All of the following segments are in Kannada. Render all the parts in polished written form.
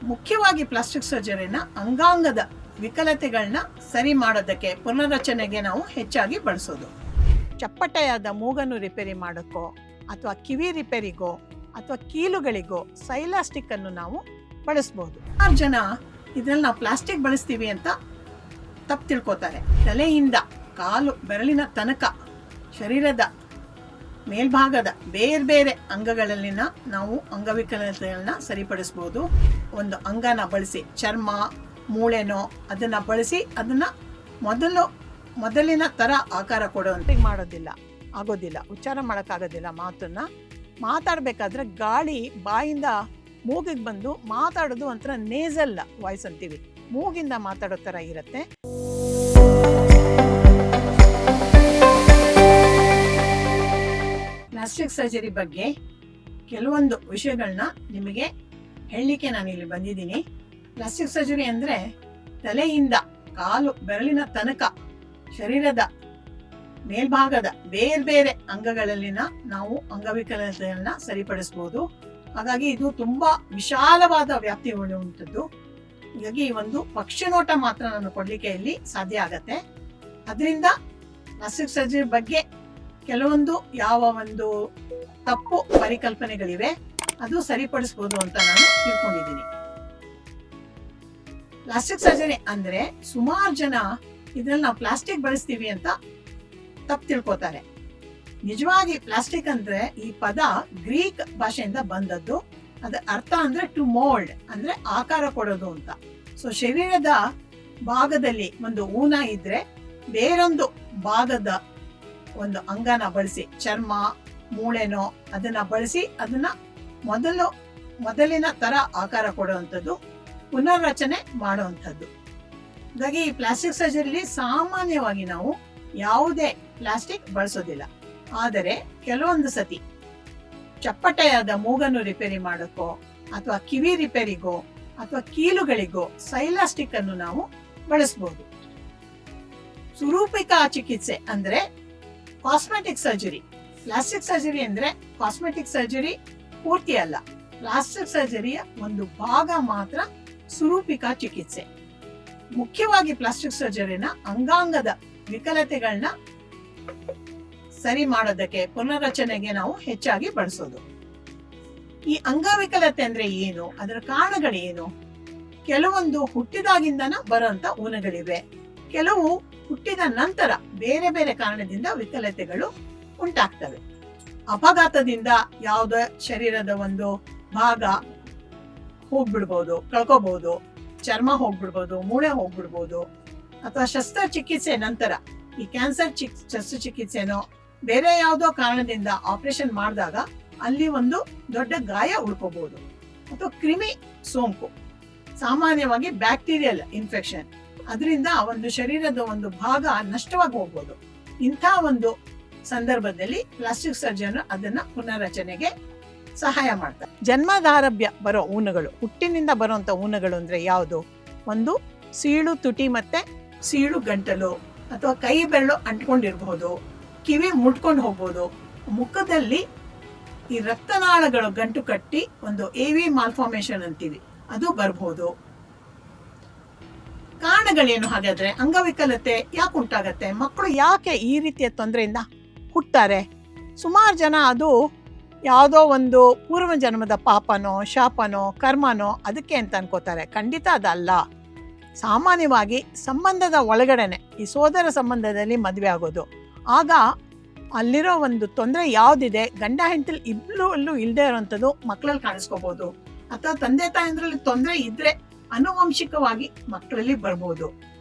ಮುಖ್ಯವಾಗಿ ಪ್ಲಾಸ್ಟಿಕ್ ಸರ್ಜರಿನ ಅಂಗಾಂಗದ ವಿಕಲತೆಗಳನ್ನ ಸರಿ ಮಾಡೋದಕ್ಕೆ ಪುನರ್ರಚನೆಗೆ ನಾವು ಹೆಚ್ಚಾಗಿ ಬಳಸೋದು. ಚಪ್ಪಟೆಯಾದ ಮೂಗನ್ನು ರಿಪೇರಿ ಮಾಡೋಕ್ಕೋ ಅಥವಾ ಕಿವಿ ರಿಪೇರಿಗೋ ಅಥವಾ ಕೀಲುಗಳಿಗೋ ಸೈಲಾಸ್ಟಿಕ್ ಅನ್ನು ನಾವು ಬಳಸ್ಬೋದು. 6 ಜನ ಇದ್ರಲ್ಲಿ ನಾವು ಪ್ಲಾಸ್ಟಿಕ್ ಬಳಸ್ತೀವಿ ಅಂತ ತಪ್ಪು ತಿಳ್ಕೊತಾರೆ. ತಲೆಯಿಂದ ಕಾಲು ಬೆರಳಿನ ತನಕ ಶರೀರದ ಮೇಲ್ಭಾಗದ ಬೇರೆ ಬೇರೆ ಅಂಗಗಳಲ್ಲಿನ ನಾವು ಅಂಗವಿಕಲತೆಗಳನ್ನ ಸರಿಪಡಿಸ್ಬೋದು. ಒಂದು ಅಂಗನ ಬಳಸಿ ಚರ್ಮ ಮೂಳೆನೋ ಅದನ್ನ ಬಳಸಿ ಅದನ್ನ ಮೊದಲಿನ ತರ ಆಕಾರ ಕೊಡುವಂತೆ ಆಗೋದಿಲ್ಲ, ಉಚ್ಚಾರ ಮಾಡೋಕ್ಕಾಗೋದಿಲ್ಲ. ಮಾತಾಡಬೇಕಾದ್ರೆ ಗಾಳಿ ಬಾಯಿಂದ ಮೂಗಿಗೆ ಬಂದು ಮಾತಾಡೋದು ಒಂಥರ ನೇಸಲ್ ವಾಯ್ಸ್ ಅಂತೀವಿ, ಮೂಗಿಂದ ಮಾತಾಡೋ ಥರ ಇರುತ್ತೆ. ಪ್ಲಾಸ್ಟಿಕ್ ಸರ್ಜರಿ ಬಗ್ಗೆ ಕೆಲವೊಂದು ವಿಷಯಗಳನ್ನ ನಿಮಗೆ ಹೇಳಲಿಕ್ಕೆ ನಾನಿಲ್ಲಿ ಬಂದಿದ್ದೀನಿ. ಪ್ಲಾಸ್ಟಿಕ್ ಸರ್ಜರಿ ಅಂದರೆ ತಲೆಯಿಂದ ಕಾಲು ಬೆರಳಿನ ತನಕ ಶರೀರದ ಮೇಲ್ಭಾಗದ ಬೇರೆ ಬೇರೆ ಅಂಗಗಳಲ್ಲಿನ ನಾವು ಅಂಗವಿಕಲತೆಗಳನ್ನ ಸರಿಪಡಿಸ್ಬೋದು. ಹಾಗಾಗಿ ಇದು ತುಂಬಾ ವಿಶಾಲವಾದ ವ್ಯಾಪ್ತಿ ಉಳ್ಳಂಥದ್ದು. ಹೀಗಾಗಿ ಒಂದು ಪಕ್ಷಿನೋಟ ಮಾತ್ರ ನಾನು ಕೊಡ್ಲಿಕ್ಕೆ ಇಲ್ಲಿ ಸಾಧ್ಯ ಆಗತ್ತೆ. ಅದರಿಂದ ಪ್ಲಾಸ್ಟಿಕ್ ಸರ್ಜರಿ ಬಗ್ಗೆ ಕೆಲವೊಂದು ಯಾವ ಒಂದು ತಪ್ಪು ಪರಿಕಲ್ಪನೆಗಳಿವೆ ಅದು ಸರಿಪಡಿಸ್ಬೋದು ಅಂತ ನಾನು ತಿಳ್ಕೊಂಡಿದ್ದೀನಿ. ಪ್ಲಾಸ್ಟಿಕ್ ಸರ್ಜರಿ ಅಂದ್ರೆ ಸುಮಾರು ಜನ ಇದ್ರಲ್ಲಿ ನಾವು ಪ್ಲಾಸ್ಟಿಕ್ ಬಳಸ್ತೀವಿ ಅಂತ ತಪ್ಪು ತಿಳ್ಕೊತಾರೆ. ನಿಜವಾಗಿ ಪ್ಲಾಸ್ಟಿಕ್ ಅಂದ್ರೆ ಈ ಪದ ಗ್ರೀಕ್ ಭಾಷೆಯಿಂದ ಬಂದದ್ದು. ಅದ ಅರ್ಥ ಅಂದ್ರೆ ಟು ಮೋಲ್ಡ್ ಅಂದ್ರೆ ಆಕಾರ ಕೊಡೋದು ಅಂತ. ಸೊ ಶರೀರದ ಭಾಗದಲ್ಲಿ ಒಂದು ಊನ ಇದ್ರೆ ಬೇರೊಂದು ಭಾಗದ ಒಂದು ಅಂಗನ ಬಳಸಿ ಚರ್ಮ ಮೂಳೆನೋ ಅದನ್ನ ಬಳಸಿ ಅದನ್ನ ಮೊದಲಿನ ತರ ಆಕಾರ ಕೊಡುವಂಥದ್ದು, ಪುನರ್ರಚನೆ ಮಾಡುವಂಥದ್ದು. ಹಾಗಾಗಿ ಈ ಪ್ಲಾಸ್ಟಿಕ್ ಸರ್ಜರಿಲಿ ಸಾಮಾನ್ಯವಾಗಿ ನಾವು ಯಾವುದೇ ಪ್ಲಾಸ್ಟಿಕ್ ಬಳಸೋದಿಲ್ಲ. ಆದರೆ ಕೆಲವೊಂದು ಸತಿ ಚಪ್ಪಟೆಯಾದ ಮೂಗನ್ನು ರಿಪೇರಿ ಮಾಡೋಕ್ಕೋ ಅಥವಾ ಕಿವಿ ರಿಪೇರಿಗೋ ಅಥವಾ ಕೀಲುಗಳಿಗೋ ಸೈಲಾಸ್ಟಿಕ್ ಅನ್ನು ನಾವು ಬಳಸಬಹುದು. ಸುರೂಪಿಕ ಚಿಕಿತ್ಸೆ ಅಂದ್ರೆ ಕಾಸ್ಮೆಟಿಕ್ ಸರ್ಜರಿ. ಪ್ಲಾಸ್ಟಿಕ್ ಸರ್ಜರಿ ಅಂದ್ರೆ ಕಾಸ್ಮೆಟಿಕ್ ಸರ್ಜರಿ ಪೂರ್ತಿ ಅಲ್ಲ, ಪ್ಲಾಸ್ಟಿಕ್ ಸರ್ಜರಿಯ ಒಂದು ಭಾಗ ಮಾತ್ರ ಸುರೂಪಿಕ ಚಿಕಿತ್ಸೆ. ಮುಖ್ಯವಾಗಿ ಪ್ಲಾಸ್ಟಿಕ್ ಸರ್ಜರಿನ ಅಂಗಾಂಗದ ವಿಕಲತೆಗಳನ್ನ ಸರಿ ಮಾಡೋದಕ್ಕೆ ಪುನರ್ರಚನೆಗೆ ನಾವು ಹೆಚ್ಚಾಗಿ ಬಳಸೋದು. ಈ ಅಂಗವಿಕಲತೆ ಅಂದ್ರೆ ಏನು, ಅದರ ಕಾರಣಗಳೇನು? ಕೆಲವೊಂದು ಹುಟ್ಟಿದಾಗಿಂದನ ಬರುವಂತ ಊನಗಳಿವೆ, ಕೆಲವು ಹುಟ್ಟಿದ ನಂತರ ಬೇರೆ ಬೇರೆ ಕಾರಣದಿಂದ ವಿಕಲತೆಗಳು ಉಂಟಾಗ್ತವೆ. ಅಪಘಾತದಿಂದ ಯಾವುದೇ ಶರೀರದ ಒಂದು ಭಾಗ ಹೋಗ್ಬಿಡ್ಬೋದು, ಕಳ್ಕೋಬಹುದು, ಚರ್ಮ ಹೋಗ್ಬಿಡ್ಬೋದು, ಮೂಳೆ ಹೋಗ್ಬಿಡ್ಬೋದು, ಅಥವಾ ಶಸ್ತ್ರಚಿಕಿತ್ಸೆ ನಂತರ ಈ ಕ್ಯಾನ್ಸರ್ ಶಸ್ತ್ರಚಿಕಿತ್ಸೆನೋ ಬೇರೆ ಯಾವುದೋ ಕಾರಣದಿಂದ ಆಪರೇಷನ್ ಮಾಡಿದಾಗ ಅಲ್ಲಿ ಒಂದು ದೊಡ್ಡ ಗಾಯ ಉಳ್ಕೋಬಹುದು. ಅಥವಾ ಕ್ರಿಮಿ ಸೋಂಕು, ಸಾಮಾನ್ಯವಾಗಿ ಬ್ಯಾಕ್ಟೀರಿಯಲ್ ಇನ್ಫೆಕ್ಷನ್, ಅದರಿಂದ ಒಂದು ಶರೀರದ ಒಂದು ಭಾಗ ನಷ್ಟವಾಗಿ ಹೋಗ್ಬೋದು. ಇಂಥ ಒಂದು ಸಂದರ್ಭದಲ್ಲಿ ಪ್ಲಾಸ್ಟಿಕ್ ಸರ್ಜನ್ ಅದನ್ನ ಪುನರ್ರಚನೆಗೆ ಸಹಾಯ ಮಾಡ್ತಾರೆ. ಜನ್ಮದಾರಭ್ಯ ಬರೋ ಊನಗಳು, ಹುಟ್ಟಿನಿಂದ ಬರುವಂತ ಊನಗಳು ಅಂದ್ರೆ ಯಾವುದು? ಒಂದು ಸೀಳು ತುಟಿ ಮತ್ತೆ ಸೀಳು ಗಂಟಲು, ಅಥವಾ ಕೈ ಬೆರಳು ಅಂಟ್ಕೊಂಡಿರ್ಬಹುದು, ಕಿವಿ ಮುಟ್ಕೊಂಡು ಹೋಗ್ಬೋದು, ಮುಖದಲ್ಲಿ ಈ ರಕ್ತನಾಳಗಳು ಗಂಟು ಕಟ್ಟಿ ಒಂದು AV ಮಾಲ್ಫಾರ್ಮೇಶನ್ ಅಂತೀವಿ, ಅದು ಬರ್ಬೋದು. ಕಾರಣಗಳೇನು ಹಾಗಾದ್ರೆ? ಅಂಗವಿಕಲತೆ ಯಾಕೆ ಉಂಟಾಗತ್ತೆ? ಮಕ್ಕಳು ಯಾಕೆ ಈ ರೀತಿಯ ತೊಂದರೆಯಿಂದ ಹುಟ್ಟುತ್ತಾರೆ? ಸುಮಾರು ಜನ ಅದು ಯಾವುದೋ ಒಂದು ಪೂರ್ವ ಜನ್ಮದ ಪಾಪನೋ ಶಾಪನೋ ಕರ್ಮನೋ ಅದಕ್ಕೆ ಅಂತ ಅನ್ಕೋತಾರೆ. ಖಂಡಿತ ಅದಲ್ಲ. ಸಾಮಾನ್ಯವಾಗಿ ಸಂಬಂಧದ ಒಳಗಡೆನೆ ಈ ಸೋದರ ಸಂಬಂಧದಲ್ಲಿ ಮದುವೆ ಆಗೋದು, ಆಗ ಅಲ್ಲಿರೋ ಒಂದು ತೊಂದರೆ ಯಾವುದಿದೆ, ಗಂಡ ಹೆಂಡತಿ ಇಬ್ಬರಲ್ಲೂ ಇಲ್ಲದೆ ಇರೋವಂಥದ್ದು ಮಕ್ಕಳಲ್ಲಿ ಕಾಣಿಸ್ಕೋಬಹುದು. ಅಥವಾ ತಂದೆ ತಾಯಂದ್ರಲ್ಲಿ ತೊಂದರೆ ಇದ್ರೆ ಆನುವಂಶಿಕವಾಗಿ ಮಕ್ಕಳಲ್ಲಿ ಬರ್ಬೋದು.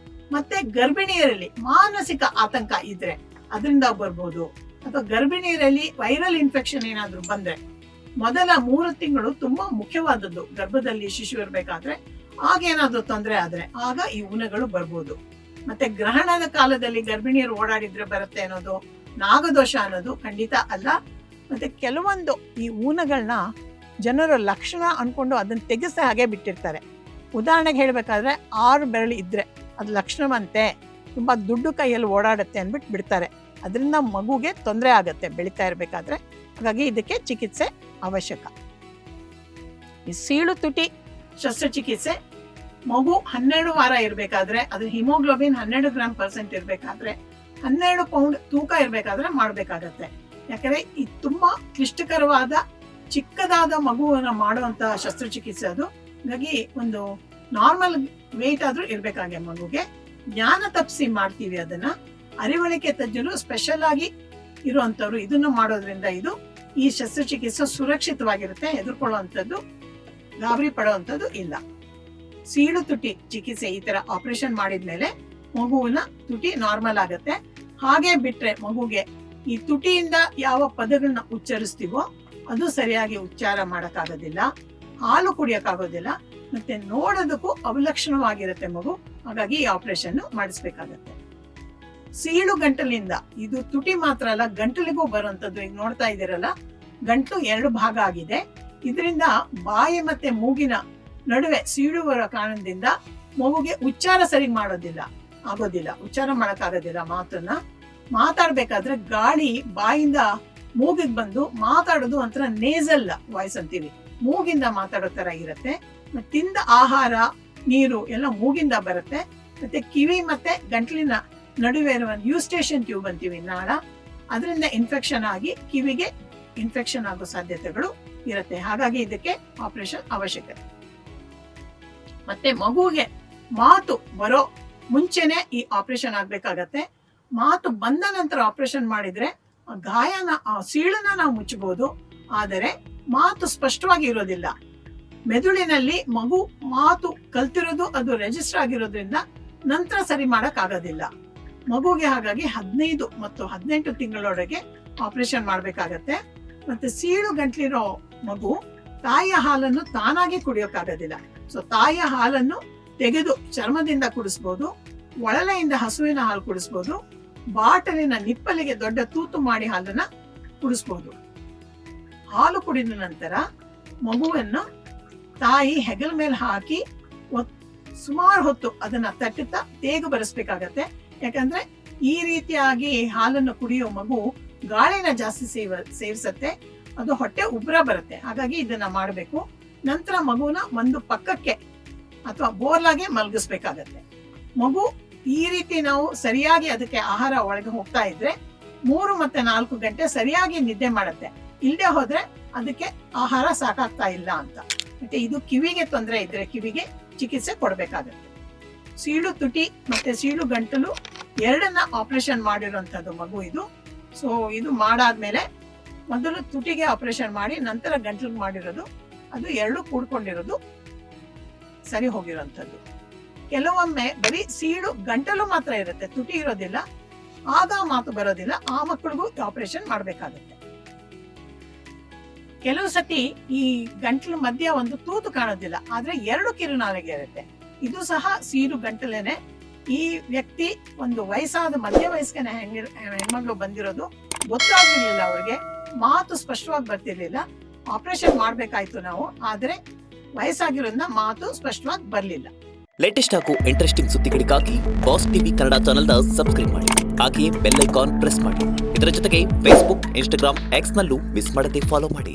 ಮತ್ತೆ ಗರ್ಭಿಣಿಯರಲ್ಲಿ ಮಾನಸಿಕ ಆತಂಕ ಇದ್ರೆ ಅದರಿಂದ ಬರ್ಬೋದು. ಅಥವಾ ಗರ್ಭಿಣಿಯರಲ್ಲಿ ವೈರಲ್ ಇನ್ಫೆಕ್ಷನ್ ಏನಾದ್ರು ಬಂದ್ರೆ, ಮೊದಲ 3 ತಿಂಗಳು ತುಂಬಾ ಮುಖ್ಯವಾದದ್ದು ಗರ್ಭದಲ್ಲಿ ಶಿಶು ಇರ್ಬೇಕಾದ್ರೆ, ಆಗ ಏನಾದ್ರು ತೊಂದರೆ ಆದ್ರೆ ಆಗ ಈ ಊನಗಳು ಬರ್ಬೋದು. ಮತ್ತೆ ಗ್ರಹಣದ ಕಾಲದಲ್ಲಿ ಗರ್ಭಿಣಿಯರು ಓಡಾಡಿದ್ರೆ ಬರುತ್ತೆ ಅನ್ನೋದು ನಾಗದೋಷ ಅನ್ನೋದು ಖಂಡಿತ ಅಲ್ಲ. ಮತ್ತೆ ಕೆಲವೊಂದು ಈ ಊನಗಳನ್ನ ಜನರು ಲಕ್ಷಣ ಅನ್ಕೊಂಡು ಅದನ್ನ ತೆಗೆಸ ಹಾಗೆ ಬಿಟ್ಟಿರ್ತಾರೆ. ಉದಾಹರಣೆಗೆ ಹೇಳ್ಬೇಕಾದ್ರೆ 6 ಬೆರಳು ಇದ್ರೆ ಅದು ಲಕ್ಷಣವಂತೆ, ತುಂಬಾ ದುಡ್ಡು ಕೈಯಲ್ಲಿ ಓಡಾಡುತ್ತೆ ಅಂದ್ಬಿಟ್ಟು ಬಿಡ್ತಾರೆ. ಅದರಿಂದ ಮಗುಗೆ ತೊಂದರೆ ಆಗತ್ತೆ ಬೆಳೀತಾ ಇರ್ಬೇಕಾದ್ರೆ. ಹಾಗಾಗಿ ಇದಕ್ಕೆ ಚಿಕಿತ್ಸೆ ಅವಶ್ಯಕ. ಈ ಸೀಳು ತುಟಿ ಶಸ್ತ್ರಚಿಕಿತ್ಸೆ ಮಗು 12 ವಾರ ಇರ್ಬೇಕಾದ್ರೆ, ಅದ್ರ ಹಿಮೋಗ್ಲೋಬಿನ್ 12 ಗ್ರಾಂ% ಇರ್ಬೇಕಾದ್ರೆ, 12 ಪೌಂಡ್ ತೂಕ ಇರ್ಬೇಕಾದ್ರೆ ಮಾಡ್ಬೇಕಾಗತ್ತೆ. ಯಾಕಂದ್ರೆ ಇದು ತುಂಬಾ ಕ್ಲಿಷ್ಟಕರವಾದ ಚಿಕ್ಕದಾದ ಮಗುವನ್ನ ಮಾಡುವಂತ ಶಸ್ತ್ರಚಿಕಿತ್ಸೆ ಅದು. ಹಾಗಾಗಿ ಒಂದು ನಾರ್ಮಲ್ ವೆಯ್ಟ್ ಆದ್ರೂ ಇರ್ಬೇಕಾಗೆ ಮಗುಗೆ. ಜ್ಞಾನ ತಪ್ಪಿಸಿ ಮಾಡ್ತೀವಿ ಅದನ್ನ. ಅರಿವಳಿಕೆ ತಜ್ಜರು ಸ್ಪೆಷಲ್ ಆಗಿ ಇರುವಂತವ್ರು ಇದನ್ನ ಮಾಡೋದ್ರಿಂದ ಈ ಶಸ್ತ್ರಚಿಕಿತ್ಸೆ ಸುರಕ್ಷಿತವಾಗಿರುತ್ತೆ. ಹೆದರ್ಕೊಳ್ಳುವಂಥದ್ದು, ಗಾಬರಿ ಪಡುವಂಥದ್ದು ಇಲ್ಲ. ಸೀಳು ತುಟಿ ಚಿಕಿತ್ಸೆ ಈ ತರ ಆಪರೇಷನ್ ಮಾಡಿದ್ಮೇಲೆ ಮಗುವಿನ ತುಟಿ ನಾರ್ಮಲ್ ಆಗತ್ತೆ. ಹಾಗೆ ಬಿಟ್ರೆ ಮಗುಗೆ ಈ ತುಟಿಯಿಂದ ಯಾವ ಪದಗಳನ್ನ ಉಚ್ಚರಿಸ್ತೀವೋ ಅದು ಸರಿಯಾಗಿ ಉಚ್ಚಾರ ಮಾಡಕ್ಕಾಗೋದಿಲ್ಲ, ಹಾಲು ಕುಡಿಯಕ್ಕಾಗೋದಿಲ್ಲ, ಮತ್ತೆ ನೋಡೋದಕ್ಕೂ ಅವಲಕ್ಷಣವಾಗಿರುತ್ತೆ ಮಗು. ಹಾಗಾಗಿ ಈ ಆಪರೇಷನ್ ಮಾಡಿಸ್ಬೇಕಾಗತ್ತೆ. ಸೀಳು ಗಂಟಲಿಂದ, ಇದು ತುಟಿ ಮಾತ್ರ ಅಲ್ಲ, ಗಂಟಲಿಗೂ ಬರುವಂತದ್ದು. ಈಗ ನೋಡ್ತಾ ಇದ್ದೀರಲ್ಲ, ಗಂಟಲು 2 ಭಾಗ ಆಗಿದೆ. ಇದರಿಂದ ಬಾಯಿ ಮತ್ತೆ ಮೂಗಿನ ನಡುವೆ ಸೀಳು ಬರೋ ಕಾರಣದಿಂದ ಮಗುಗೆ ಉಚ್ಚಾರ ಸರಿ ಆಗೋದಿಲ್ಲ, ಉಚ್ಚಾರ ಮಾಡಕ್ಕಾಗೋದಿಲ್ಲ. ಮಾತಾಡ್ಬೇಕಾದ್ರೆ ಗಾಳಿ ಬಾಯಿಂದ ಮೂಗಿಗೆ ಬಂದು ಮಾತಾಡೋದು ಒಂಥರ ನೇಸಲ್ ವಾಯ್ಸ್ ಅಂತೀವಿ, ಮೂಗಿಂದ ಮಾತಾಡೋ ತರ ಇರುತ್ತೆ. ತಿಂದ ಆಹಾರ, ನೀರು ಎಲ್ಲ ಮೂಗಿಂದ ಬರುತ್ತೆ. ಮತ್ತೆ ಕಿವಿ ಮತ್ತೆ ಗಂಟ್ಲಿನ ನಡುವೆ ಇರುವ ಯೂಸ್ಟೇಷನ್ ಟ್ಯೂಬ್ ಅಂತೀವಿ, ನಾಳ, ಅದರಿಂದ ಇನ್ಫೆಕ್ಷನ್ ಆಗಿ ಕಿವಿಗೆ ಇನ್ಫೆಕ್ಷನ್ ಆಗೋ ಸಾಧ್ಯತೆಗಳು ಇರುತ್ತೆ. ಹಾಗಾಗಿ ಇದಕ್ಕೆ ಆಪರೇಷನ್ ಅವಶ್ಯಕತೆ. ಮತ್ತೆ ಮಗುವಿಗೆ ಮಾತು ಬರೋ ಮುಂಚೆನೆ ಈ ಆಪರೇಷನ್ ಆಗ್ಬೇಕಾಗತ್ತೆ. ಮಾತು ಬಂದ ನಂತರ ಆಪರೇಷನ್ ಮಾಡಿದ್ರೆ ಗಾಯನ, ಸೀಳನ್ನ ನಾವು ಮುಚ್ಚಬಹುದು, ಆದರೆ ಮಾತು ಸ್ಪಷ್ಟವಾಗಿ ಇರೋದಿಲ್ಲ. ಮೆದುಳಿನಲ್ಲಿ ಮಗು ಮಾತು ಕಲ್ತಿರೋದು ಅದು ರಿಜಿಸ್ಟರ್ ಆಗಿರೋದ್ರಿಂದ ನಂತರ ಸರಿ ಮಾಡಕ್ ಆಗೋದಿಲ್ಲ ಮಗುಗೆ. ಹಾಗಾಗಿ 15 ಮತ್ತು 18 ತಿಂಗಳೊಳಗೆ ಆಪರೇಷನ್ ಮಾಡ್ಬೇಕಾಗತ್ತೆ. ಮತ್ತೆ ಸೀಳು ಗಂಟ್ಲಿರೋ ಮಗು ತಾಯಿಯ ಹಾಲನ್ನು ತಾನಾಗಿ ಕುಡಿಯೋಕ್ಕಾಗೋದಿಲ್ಲ. ಸೊ ತಾಯಿಯ ಹಾಲನ್ನು ತೆಗೆದು ಚರ್ಮದಿಂದ ಕುಡಿಸ್ಬೋದು, ಒಳಲೆಯಿಂದ ಹಸುವಿನ ಹಾಲು ಕುಡಿಸ್ಬೋದು, ಬಾಟಲಿನ ನಿಪ್ಪಲಿಗೆ ದೊಡ್ಡ ತೂತು ಮಾಡಿ ಹಾಲನ್ನ ಕುಡಿಸ್ಬೋದು. ಹಾಲು ಕುಡಿದ ನಂತರ ಮಗುವನ್ನು ತಾಯಿ ಹೆಗಲ ಮೇಲೆ ಹಾಕಿ ಸುಮಾರು ಹೊತ್ತು ಅದನ್ನ ತಟ್ಟುತ್ತಾ ತೇಗು ಬರೆಸ್ಬೇಕಾಗತ್ತೆ. ಯಾಕಂದ್ರೆ ಈ ರೀತಿಯಾಗಿ ಹಾಲನ್ನು ಕುಡಿಯೋ ಮಗು ಗಾಳಿನ ಜಾಸ್ತಿ ಸೇವಿಸತ್ತೆ, ಅದು ಹೊಟ್ಟೆ ಉಬ್ರ ಬರುತ್ತೆ. ಹಾಗಾಗಿ ಇದನ್ನ ಮಾಡಬೇಕು. ನಂತರ ಮಗುನ ಒಂದು ಪಕ್ಕಕ್ಕೆ ಅಥವಾ ಬೋರ್ಲಾಗೆ ಮಲಗಿಸ್ಬೇಕಾಗತ್ತೆ. ಮಗು ಈ ರೀತಿ ನಾವು ಸರಿಯಾಗಿ ಅದಕ್ಕೆ ಆಹಾರ ಒಳಗೆ ಹೋಗ್ತಾ ಇದ್ರೆ 3 ಮತ್ತು 4 ಗಂಟೆ ಸರಿಯಾಗಿ ನಿದ್ದೆ ಮಾಡುತ್ತೆ. ಇಲ್ಲದೆ ಹೋದ್ರೆ ಅದಕ್ಕೆ ಆಹಾರ ಸಾಕಾಗ್ತಾ ಇಲ್ಲ ಅಂತ. ಮತ್ತೆ ಇದು ಕಿವಿಗೆ ತೊಂದರೆ ಇದ್ರೆ ಕಿವಿಗೆ ಚಿಕಿತ್ಸೆ ಕೊಡ್ಬೇಕಾಗತ್ತೆ. ಸೀಳು ತುಟಿ ಮತ್ತೆ ಸೀಳು ಗಂಟಲು ಎರಡನ್ನ ಆಪರೇಷನ್ ಮಾಡಿರುವಂತದ್ದು ಮಗು ಇದು. ಸೊ ಇದು ಮಾಡಾದ್ಮೇಲೆ ಮೊದಲು ತುಟಿಗೆ ಆಪರೇಷನ್ ಮಾಡಿ ನಂತರ ಗಂಟಲಿಗೆ ಮಾಡಿರೋದು, ಅದು 2 ಕೂಡ್ಕೊಂಡಿರೋದು ಸರಿ ಹೋಗಿರೋಂಥದ್ದು. ಕೆಲವೊಮ್ಮೆ ಬರೀ ಸೀಳು ಗಂಟಲು ಮಾತ್ರ ಇರುತ್ತೆ, ತುಟಿ ಇರೋದಿಲ್ಲ, ಆಗ ಮಾತು ಬರೋದಿಲ್ಲ. ಆ ಮಕ್ಕಳಿಗೂ ಆಪರೇಷನ್ ಮಾಡ್ಬೇಕಾಗತ್ತೆ. ಕೆಲವು ಸತಿ ಈ ಗಂಟಲು ಮಧ್ಯ ಒಂದು ತೂತು ಕಾಣೋದಿಲ್ಲ, ಆದ್ರೆ 2 ಕಿರುನಾಲಿಗೆ ಇರುತ್ತೆ. ಇದು ಸಹ ಸೀಳು ಗಂಟಲೇನೆ. ಈ ವ್ಯಕ್ತಿ ಒಂದು ವಯಸ್ಸಾದ ಮಧ್ಯ ವಯಸ್ಸಿನ ಹೆಣ್ಮಗಳು ಬಂದಿರೋದು, ಗೊತ್ತಾಗಿರ್ಲಿಲ್ಲ ಅವ್ರಿಗೆ, ಮಾತು ಸ್ಪಷ್ಟವಾಗಿ ಬರ್ತಿರ್ಲಿಲ್ಲ. ಆಪರೇಷನ್ ಮಾಡ್ಬೇಕಾಯ್ತು ನಾವು, ಆದ್ರೆ ವಯಸ್ಸಾಗಿರೋದ್ರಿಂದ ಮಾತು ಸ್ಪಷ್ಟವಾಗಿ ಬರ್ಲಿಲ್ಲ. ಲೇಟೆಸ್ಟ್ ಹಾಗೂ ಇಂಟ್ರೆಸ್ಟಿಂಗ್ ಸುದ್ದಿಗಳಿಗಾಗಿ ಬಾಸ್ ಟಿವಿ ಕನ್ನಡ ಚಾನೆಲ್ನ ಸಬ್ಸ್ಕ್ರೈಬ್ ಮಾಡಿ, ಹಾಗೆಯೇ ಬೆಲ್ ಐಕಾನ್ ಪ್ರೆಸ್ ಮಾಡಿ. ಇದರ ಜೊತೆಗೆ ಫೇಸ್ಬುಕ್, ಇನ್ಸ್ಟಾಗ್ರಾಮ್, ಎಕ್ಸ್ ನಲ್ಲೂ ಮಿಸ್ ಮಾಡದೆ ಫಾಲೋ ಮಾಡಿ.